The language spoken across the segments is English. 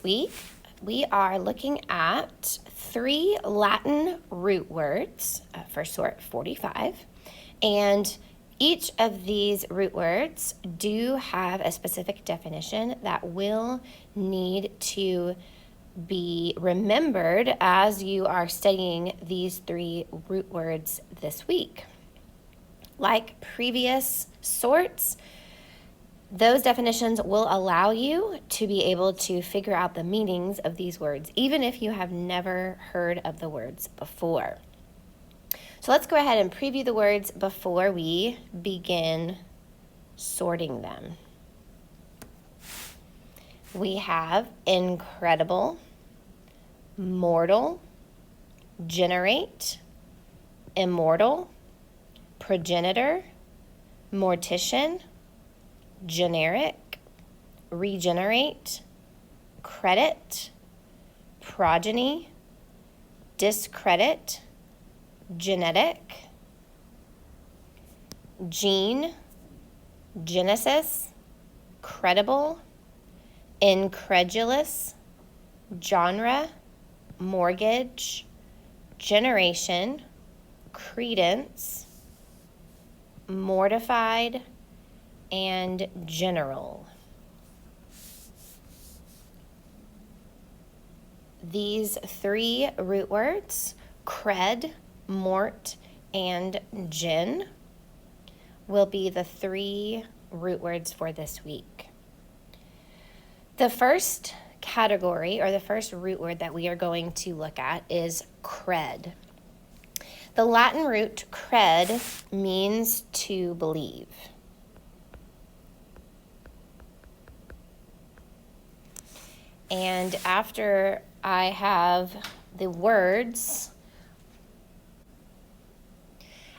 this week, we are looking at 3 Latin root words for sort 45. And each of these root words do have a specific definition that will need to be remembered as you are studying these 3 root words this week. Like previous sorts, those definitions will allow you to be able to figure out the meanings of these words, even if you have never heard of the words before. So let's go ahead and preview the words before we begin sorting them. We have incredible, mortal, generate, immortal, progenitor, mortician, generic, regenerate, credit, progeny, discredit, genetic, gene, genesis, credible, incredulous, genre, mortgage, generation, credence, mortified, and general. These 3 root words, cred, mort, and gen, will be the 3 root words for this week. The first category, or the first root word that we are going to look at, is cred. The Latin root cred means to believe. And after I have the words,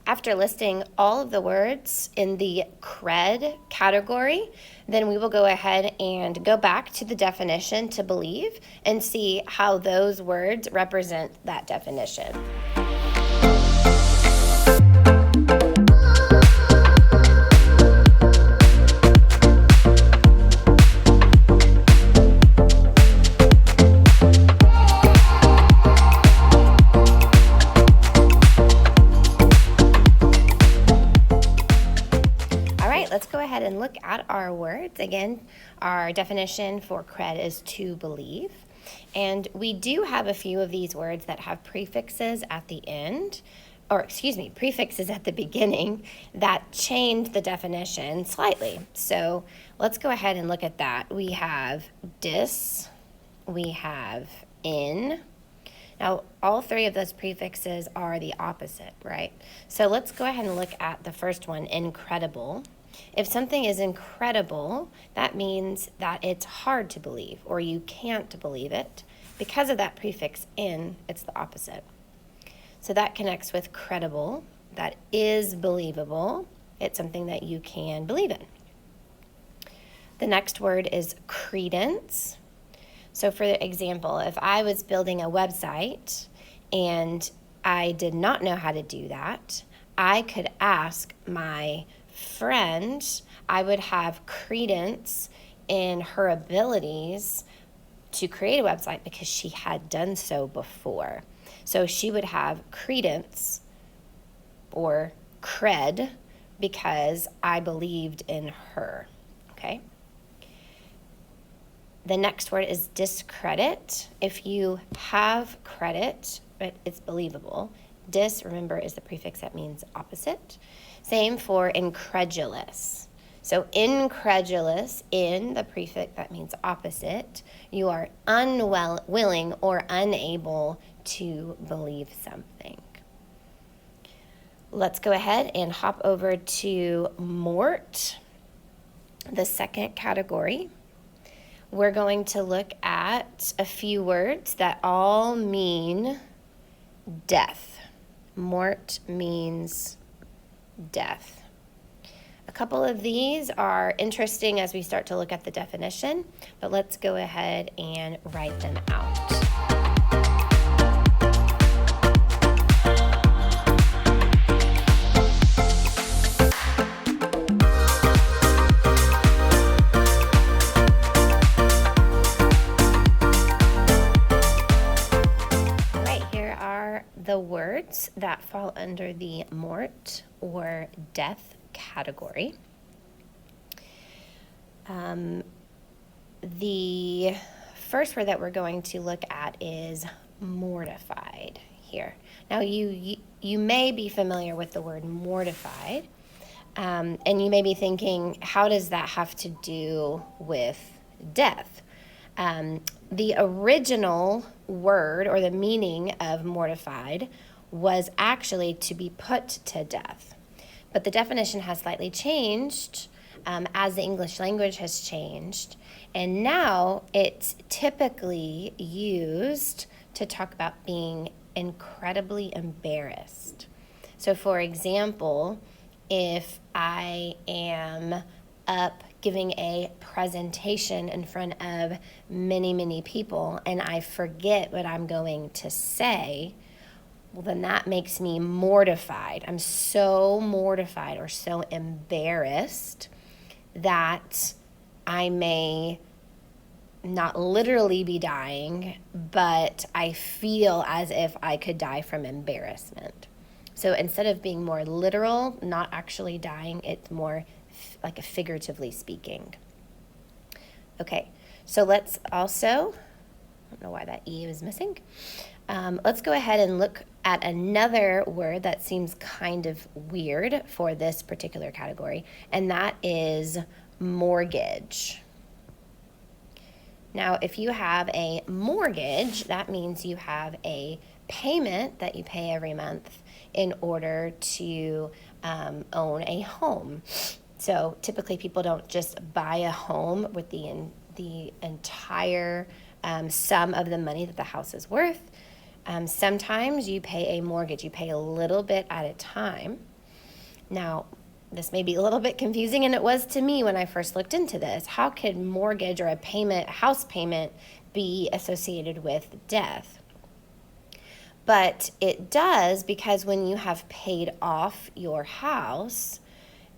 after listing all of the words in the cred category, then we will go ahead and go back to the definition to believe and see how those words represent that definition. Let's go ahead and look at our words. Again, our definition for cred is to believe. And we do have a few of these words that have prefixes at the end, prefixes at the beginning that change the definition slightly. So let's go ahead and look at that. We have dis, we have in. Now, all 3 of those prefixes are the opposite, right? So let's go ahead and look at the first one, incredible. If something is incredible, that means that it's hard to believe, or you can't believe it. Because of that prefix in, it's the opposite. So that connects with credible. That is believable. It's something that you can believe in. The next word is credence. So for example, if I was building a website and I did not know how to do that, I could ask my friend. I would have credence in her abilities to create a website because she had done so before. So she would have credence or cred because I believed in her, okay? The next word is discredit. If you have credit, but it's believable, dis, remember, is the prefix that means opposite. Same for incredulous. So incredulous, in the prefix that means opposite. You are unwilling or unable to believe something. Let's go ahead and hop over to mort, the second category. We're going to look at a few words that all mean death. Mort means death. A couple of these are interesting as we start to look at the definition, but let's go ahead and write them out. words that fall under the mort or death category. The first word that we're going to look at is mortified here. Now, you may be familiar with the word mortified, and you may be thinking, how does that have to do with death? The original word or the meaning of mortified was actually to be put to death. But the definition has slightly changed as the English language has changed. And now it's typically used to talk about being incredibly embarrassed. So for example, if I am up giving a presentation in front of many, many people and I forget what I'm going to say, well, then that makes me mortified. I'm so mortified or so embarrassed that I may not literally be dying, but I feel as if I could die from embarrassment. So instead of being more literal, not actually dying, it's more like a figuratively speaking. Okay, so let's also, I don't know why that E was missing. Let's go ahead and look at another word that seems kind of weird for this particular category, and that is mortgage. Now, if you have a mortgage, that means you have a payment that you pay every month in order to own a home. So typically people don't just buy a home with the entire sum of the money that the house is worth. Sometimes you pay a mortgage. You pay a little bit at a time. Now, this may be a little bit confusing, and it was to me when I first looked into this. How could mortgage or a house payment, be associated with death? But it does, because when you have paid off your house,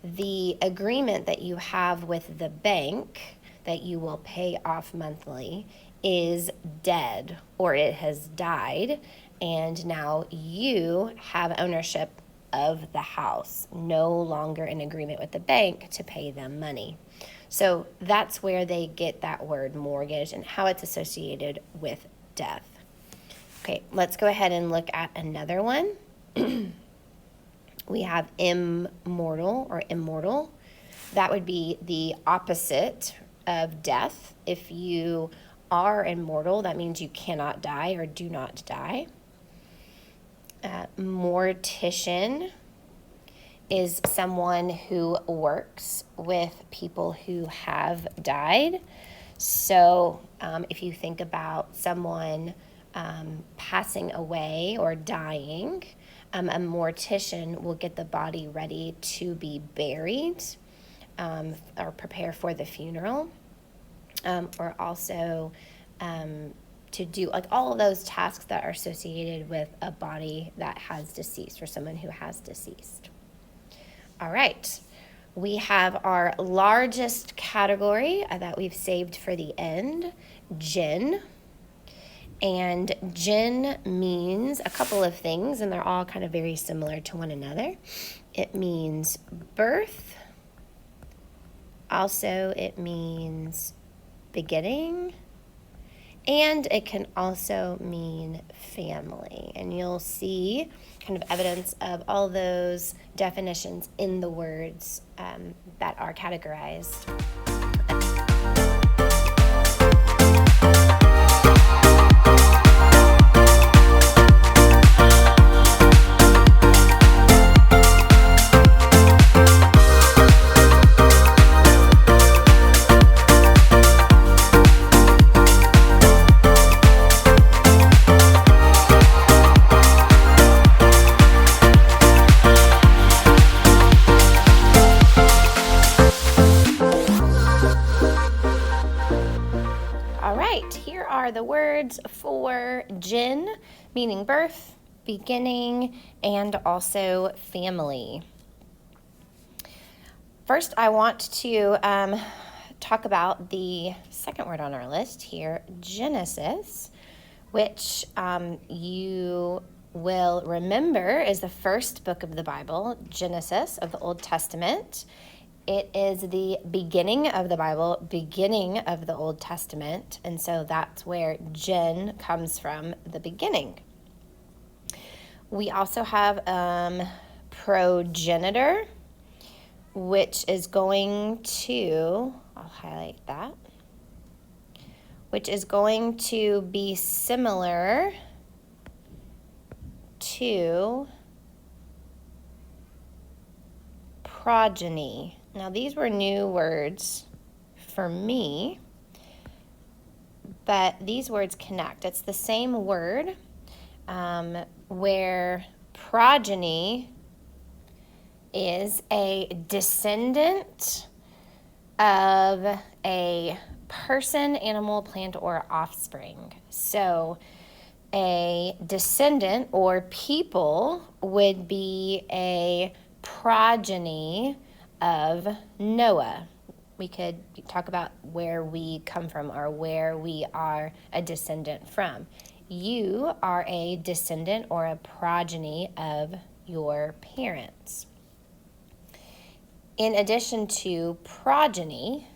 the agreement that you have with the bank that you will pay off monthly is dead, or it has died, and now you have ownership of the house, no longer in agreement with the bank to pay them money. So that's where they get that word mortgage and how it's associated with death. Okay, let's go ahead and look at another one. We have immortal or immortal. That would be the opposite of death. If you are immortal, that means you cannot die or do not die. Mortician is someone who works with people who have died. So if you think about someone passing away or dying, a mortician will get the body ready to be buried or prepare for the funeral, or also to do like all of those tasks that are associated with a body that has deceased or someone who has deceased. All right, we have our largest category that we've saved for the end, gin. And gin means a couple of things, and they're all kind of very similar to one another. It means birth. Also, it means beginning. And it can also mean family. And you'll see kind of evidence of all those definitions in the words that are categorized. The words for gin, meaning birth, beginning, and also family. First, I want to talk about the second word on our list here, Genesis, which you will remember is the first book of the Bible, Genesis of the Old Testament. It is the beginning of the Bible, beginning of the Old Testament, and so that's where gen comes from, the beginning. We also have progenitor, which is going to, I'll highlight that, which is going to be similar to progeny. Now, these were new words for me, but these words connect. It's the same word where progeny is a descendant of a person, animal, plant, or offspring. So a descendant or people would be a progeny of Noah. We could talk about where we come from or where we are a descendant from. You are a descendant or a progeny of your parents. In addition to progeny,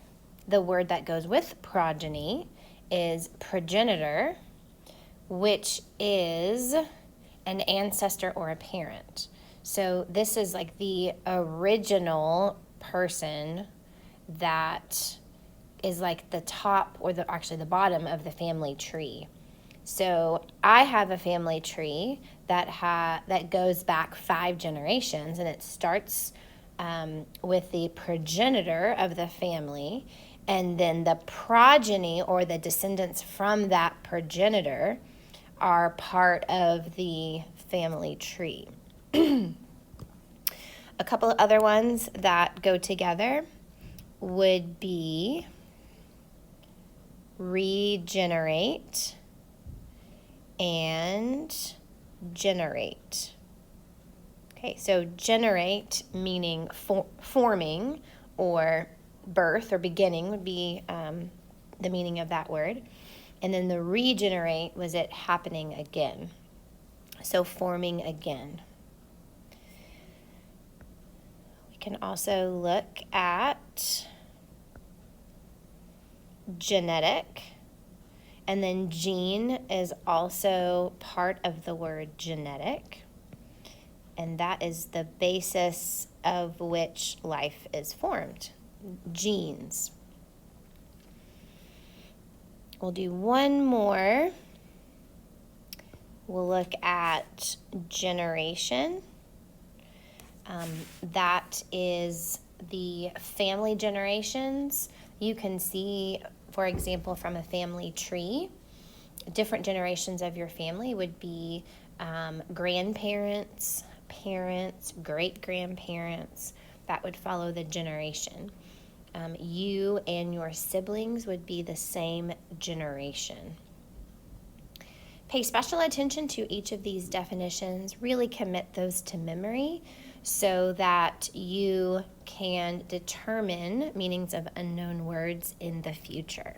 the word that goes with progeny is progenitor, which is an ancestor or a parent. So this is like the original person that is like the top or actually the bottom of the family tree. So I have a family tree that goes back 5 generations, and it starts with the progenitor of the family, and then the progeny or the descendants from that progenitor are part of the family tree. A couple of other ones that go together would be regenerate and generate. Okay, so generate meaning forming or birth or beginning would be the meaning of that word. And then the regenerate was it happening again. So forming again. We can also look at genetic. And then gene is also part of the word genetic. And that is the basis of which life is formed. Genes. We'll do one more. We'll look at generation. That is the family generations. You can see, for example, from a family tree, different generations of your family would be grandparents, parents, great-grandparents. That would follow the generation. You and your siblings would be the same generation. Pay special attention to each of these definitions. Really commit those to memory so that you can determine meanings of unknown words in the future.